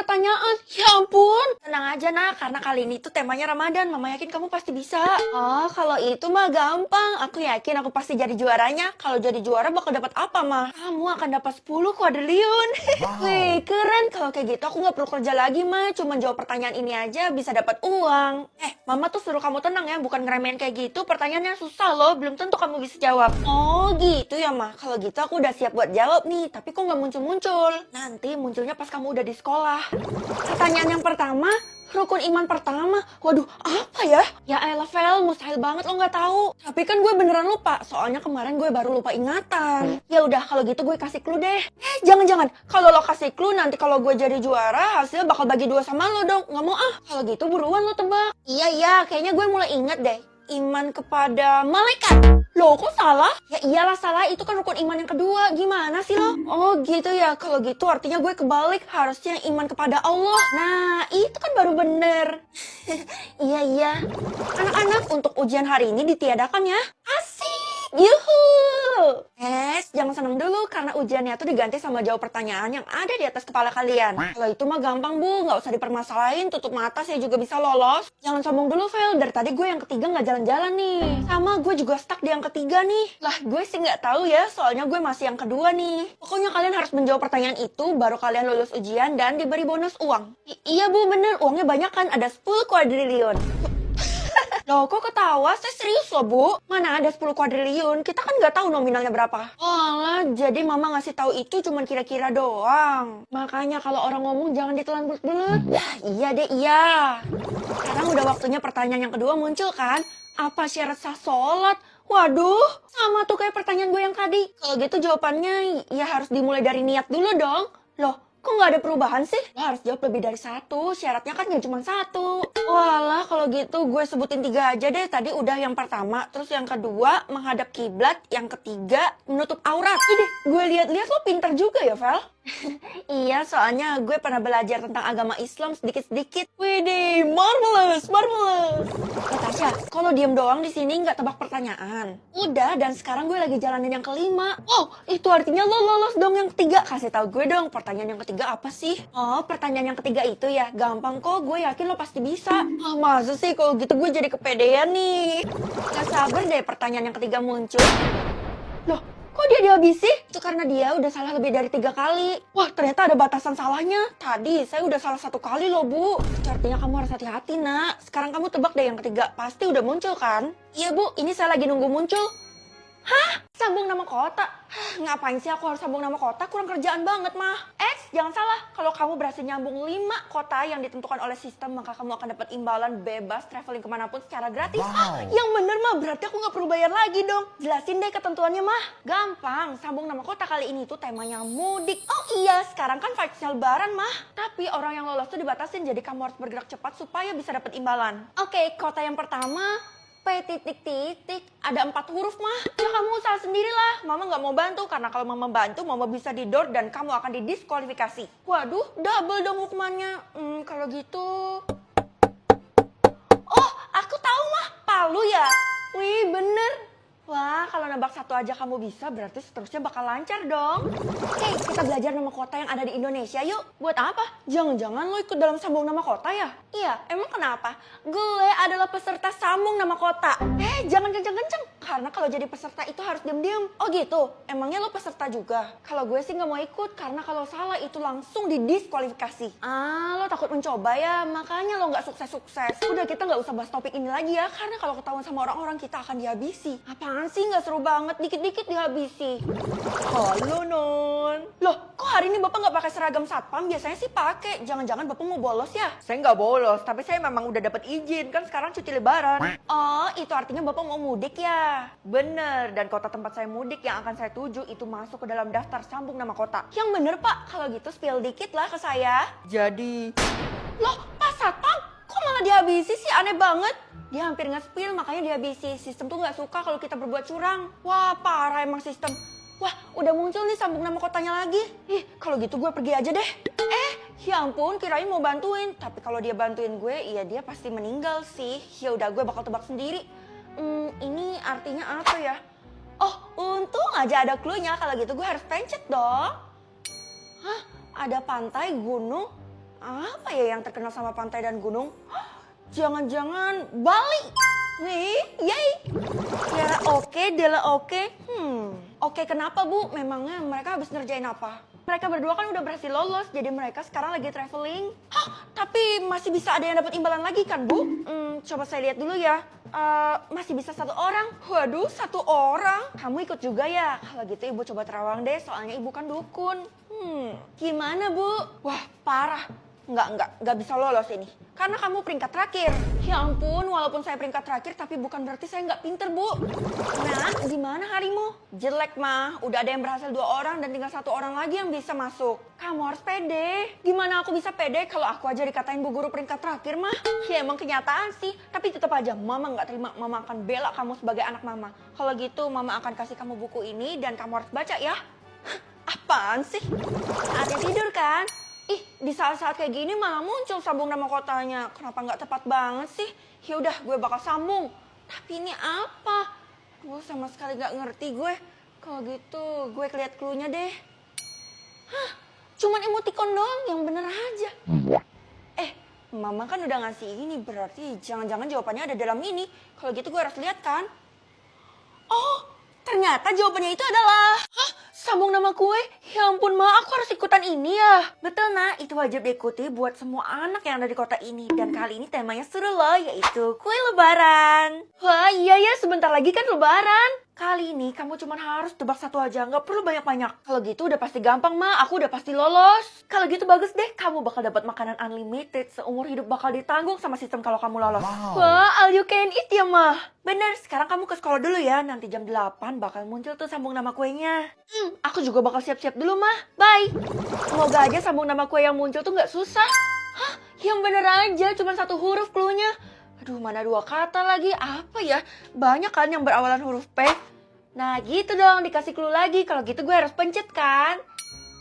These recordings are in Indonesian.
pertanyaan. Ya ampun. Tenang aja nak, karena kali ini tuh temanya Ramadan. Mama yakin kamu pasti bisa. Oh, kalau itu mah gampang. Aku yakin aku pasti jadi juaranya. Kalau jadi juara bakal dapat apa mah? Kamu akan dapat 10 kuadriliun. Wih, keren. Kalau kayak gitu aku nggak perlu kerja lagi mah. Cuma jawab pertanyaan ini aja bisa dapat uang. Mama tuh suruh kamu tenang ya, bukan ngeremehin kayak gitu. Pertanyaannya susah loh, belum tentu kamu bisa jawab. Oh gitu ya mah. Kalau gitu aku udah siap buat jawab nih. Tapi kok nggak muncul-muncul? Nanti munculnya pas kamu udah di sekolah. Pertanyaan yang pertama, rukun iman pertama. Waduh, apa ya? Ya elah Vel, mustahil banget lo nggak tahu. Tapi kan gue beneran lupa, soalnya kemarin gue baru lupa ingatan. Ya udah, kalau gitu gue kasih clue deh. Jangan-jangan. Kalau lo kasih clue, nanti kalau gue jadi juara, hasilnya bakal bagi 2 sama lo dong. Nggak mau ah. Kalau gitu buruan lo tebak. Iya, kayaknya gue mulai inget deh. Iman kepada malaikat. Loh, kok salah? Ya iyalah salah, itu kan rukun iman yang kedua. Gimana sih lo? Oh gitu ya, kalau gitu artinya gue kebalik. Harusnya iman kepada Allah. Nah, itu kan baru bener. Iya. Anak-anak, untuk ujian hari ini ditiadakan ya. Asik! Yuhu! Jangan seneng dulu karena ujiannya tuh diganti sama jawab pertanyaan yang ada di atas kepala kalian. Kalau itu mah gampang bu, nggak usah dipermasalahin, tutup mata saya juga bisa lolos. Jangan sombong dulu Vel, dari tadi gue yang ketiga nggak jalan-jalan nih. Sama gue juga stuck di yang ketiga nih. Lah gue sih nggak tahu ya, soalnya gue masih yang kedua nih. Pokoknya kalian harus menjawab pertanyaan itu, baru kalian lulus ujian dan diberi bonus uang. Iya bu, bener, uangnya banyak kan, ada 10 kuadriliun. Loh, kok ketawa? Saya serius loh, Bu. Mana ada 10 kuadriliun? Kita kan nggak tahu nominalnya berapa. Alah, jadi Mama ngasih tahu itu cuman kira-kira doang. Makanya kalau orang ngomong jangan ditelan bulet-bulet. Iya deh, iya. Sekarang udah waktunya pertanyaan yang kedua muncul kan? Apa syarat sah sholat? Waduh, sama tuh kayak pertanyaan gue yang tadi. Kalau gitu jawabannya ya harus dimulai dari niat dulu dong. Loh, kok nggak ada perubahan sih? Lo harus jawab lebih dari satu, syaratnya kan nggak cuma satu. Walah, kalau gitu gue sebutin 3 aja deh. Tadi udah yang pertama, terus yang kedua menghadap kiblat, yang ketiga menutup aurat. Ini gue lihat-lihat lo pinter juga ya, Vel. Iya, soalnya gue pernah belajar tentang agama Islam sedikit-sedikit. Widih, marvelous. Natasha, kalau diem doang di sini nggak tebak pertanyaan. Udah, dan sekarang gue lagi jalanin yang kelima. Oh, itu artinya lo lolos dong yang ketiga. Kasih tahu gue dong, pertanyaan yang ketiga apa sih? Oh, pertanyaan yang ketiga itu ya, gampang kok. Gue yakin lo pasti bisa. Masa sih kalau gitu gue jadi kepedean nih. Gak sabar deh pertanyaan yang ketiga muncul. Loh, kok dia dihabisi? Itu karena dia udah salah lebih dari 3 kali. Wah, ternyata ada batasan salahnya. Tadi saya udah salah 1 kali loh, Bu. Itu artinya kamu harus hati-hati, nak. Sekarang kamu tebak deh yang ketiga. Pasti udah muncul kan? Iya, Bu. Ini saya lagi nunggu muncul. Hah? Sambung nama kota? Ngapain sih aku harus sambung nama kota? Kurang kerjaan banget, mah. Jangan salah. Kalau kamu berhasil nyambung 5 kota yang ditentukan oleh sistem, maka kamu akan dapat imbalan bebas traveling kemanapun secara gratis. Wow. Yang bener mah, berarti aku nggak perlu bayar lagi dong. Jelasin deh ketentuannya mah. Gampang. Sambung nama kota kali ini tuh temanya mudik. Oh iya, sekarang kan vibes-nya lebaran mah. Tapi orang yang lolos tuh dibatasin, jadi kamu harus bergerak cepat supaya bisa dapat imbalan. Oke, kota yang pertama P titik ada 4 huruf mah. Ya kamu usaha sendirilah. Mama nggak mau bantu karena kalau mama bantu, mama bisa didor dan kamu akan didiskualifikasi. Waduh, double dong hukumannya. Kalau gitu. Oh, aku tahu mah. Palu ya. Wih, bener. Wah, kalau nebak 1 aja kamu bisa, berarti seterusnya bakal lancar dong. Oke, kita belajar nama kota yang ada di Indonesia yuk. Buat apa? Jangan-jangan lo ikut dalam sambung nama kota ya? Iya, emang kenapa? Gue adalah peserta sambung nama kota. Jangan kenceng-kenceng. Karena kalau jadi peserta itu harus diem-diem. Oh gitu? Emangnya lo peserta juga? Kalau gue sih nggak mau ikut, karena kalau salah itu langsung didiskualifikasi. Lo takut mencoba ya? Makanya lo nggak sukses-sukses. Udah, kita nggak usah bahas topik ini lagi ya, karena kalau ketahuan sama orang-orang kita akan dihabisi. Apaan sih, nggak seru banget, dikit-dikit dihabisi. Halo Non. Loh, kok hari ini Bapak nggak pakai seragam satpam? Biasanya sih pakai. Jangan-jangan Bapak mau bolos ya? Saya nggak bolos, tapi saya memang udah dapat izin. Kan sekarang cuti lebaran. Oh, itu artinya Bapak mau mudik ya? Bener, dan kota tempat saya mudik yang akan saya tuju itu masuk ke dalam daftar sambung nama kota. Yang bener Pak, kalau gitu spill dikit lah ke saya. Jadi... Loh, Pak Satpam, kok malah dihabisi sih? Aneh banget. Dia hampir nge-spill, makanya dihabisi. Sistem tuh nggak suka kalau kita berbuat curang. Wah, parah emang sistem. Wah, udah muncul nih sambung nama kotanya lagi. Kalau gitu gue pergi aja deh. Ya ampun, kirain mau bantuin. Tapi kalau dia bantuin gue, ya dia pasti meninggal sih. Ya udah, gue bakal tebak sendiri. Ini artinya apa ya? Oh, untung aja ada clue-nya. Kalau gitu gue harus pencet dong. Hah? Ada pantai, gunung, Apa ya yang terkenal sama pantai dan gunung? Jangan-jangan Bali? Nih, yay. Ya oke, Dela oke. Oke kenapa Bu? Memangnya mereka habis ngerjain apa? Mereka berdua kan udah berhasil lolos, jadi mereka sekarang lagi traveling. Hah, tapi masih bisa ada yang dapat imbalan lagi kan Bu? Coba saya lihat dulu ya. Masih bisa 1 orang. Waduh, 1 orang. Kamu ikut juga ya? Kalau gitu Ibu coba terawang deh, soalnya Ibu kan dukun. Gimana Bu? Wah, parah. Nggak bisa lolos ini. Karena kamu peringkat terakhir. Ya ampun, walaupun saya peringkat terakhir, tapi bukan berarti saya nggak pinter, Bu. Nah, gimana harimu? Jelek, mah. Udah ada yang berhasil 2 orang dan tinggal 1 orang lagi yang bisa masuk. Kamu harus pede. Gimana aku bisa pede kalau aku aja dikatain Bu Guru peringkat terakhir, mah? Ya emang kenyataan sih. Tapi tetap aja, Mama nggak terima. Mama akan bela kamu sebagai anak Mama. Kalau gitu, Mama akan kasih kamu buku ini dan kamu harus baca ya. Apaan sih? Saatnya tidur kan? Ih, di saat-saat kayak gini malah muncul sambung nama kotanya. Kenapa nggak tepat banget sih? Ya udah, gue bakal sambung. Tapi ini apa? Gue sama sekali nggak ngerti gue. Kalau gitu, gue lihat clue-nya deh. Hah, cuman emoticon doang, yang bener aja. Mama kan udah ngasih ini, berarti jangan-jangan jawabannya ada dalam ini. Kalau gitu gue harus lihat kan? Oh, ternyata jawabannya itu adalah... Hah? Sambung nama kue? Ya ampun, Ma, aku harus ikutan ini ya? Betul, Nak. Itu wajib diikuti buat semua anak yang ada di kota ini. Dan kali ini temanya seru loh, yaitu kue lebaran. Wah, iya ya, sebentar lagi kan lebaran. Kali ini kamu cuma harus tebak 1 aja, nggak perlu banyak-banyak. Kalau gitu udah pasti gampang, Ma. Aku udah pasti lolos. Kalau gitu bagus deh, kamu bakal dapat makanan unlimited. Seumur hidup bakal ditanggung sama sistem kalau kamu lolos. Wow. Wah, all you can eat ya, Ma. Bener, sekarang kamu ke sekolah dulu ya. Nanti jam 8 bakal muncul tuh sambung nama kuenya. Aku juga bakal siap-siap dulu, Mah. Bye. Semoga aja sambung nama kue yang muncul tuh nggak susah. Hah? Yang bener aja, cuma 1 huruf cluenya. Aduh, mana 2 kata lagi? Apa ya? Banyak kan yang berawalan huruf P. Nah, gitu dong. Dikasih clue lagi. Kalau gitu gue harus pencet kan?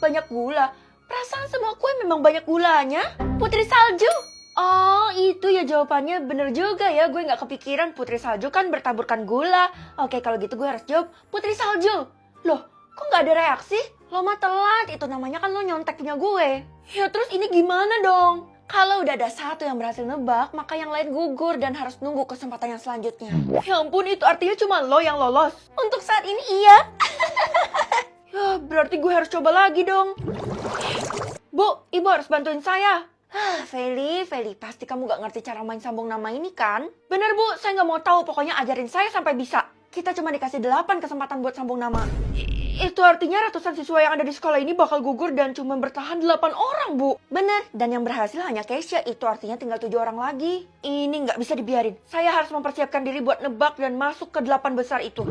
Banyak gula. Perasaan semua kue memang banyak gulanya. Putri salju. Oh, itu ya jawabannya. Bener juga ya. Gue nggak kepikiran putri salju kan bertaburkan gula. Oke, kalau gitu gue harus jawab putri salju. Loh, kok nggak ada reaksi? Lo mah telat. Itu namanya kan lo nyontek punya gue. Ya terus ini gimana dong? Kalau udah ada 1 yang berhasil nebak, maka yang lain gugur dan harus nunggu kesempatan yang selanjutnya. Ya ampun, itu artinya cuma lo yang lolos. Untuk saat ini iya. Ya, berarti gue harus coba lagi dong. Bu, Ibu harus bantuin saya. Feli, pasti kamu gak ngerti cara main sambung nama ini kan? Bener Bu, saya gak mau tahu, pokoknya ajarin saya sampai bisa. Kita cuma dikasih 8 kesempatan buat sambung nama. Itu artinya ratusan siswa yang ada di sekolah ini bakal gugur dan cuma bertahan 8 orang, Bu. Bener, dan yang berhasil hanya Keisha. Itu artinya tinggal 7 orang lagi. Ini nggak bisa dibiarin. Saya harus mempersiapkan diri buat nebak dan masuk ke 8 besar itu.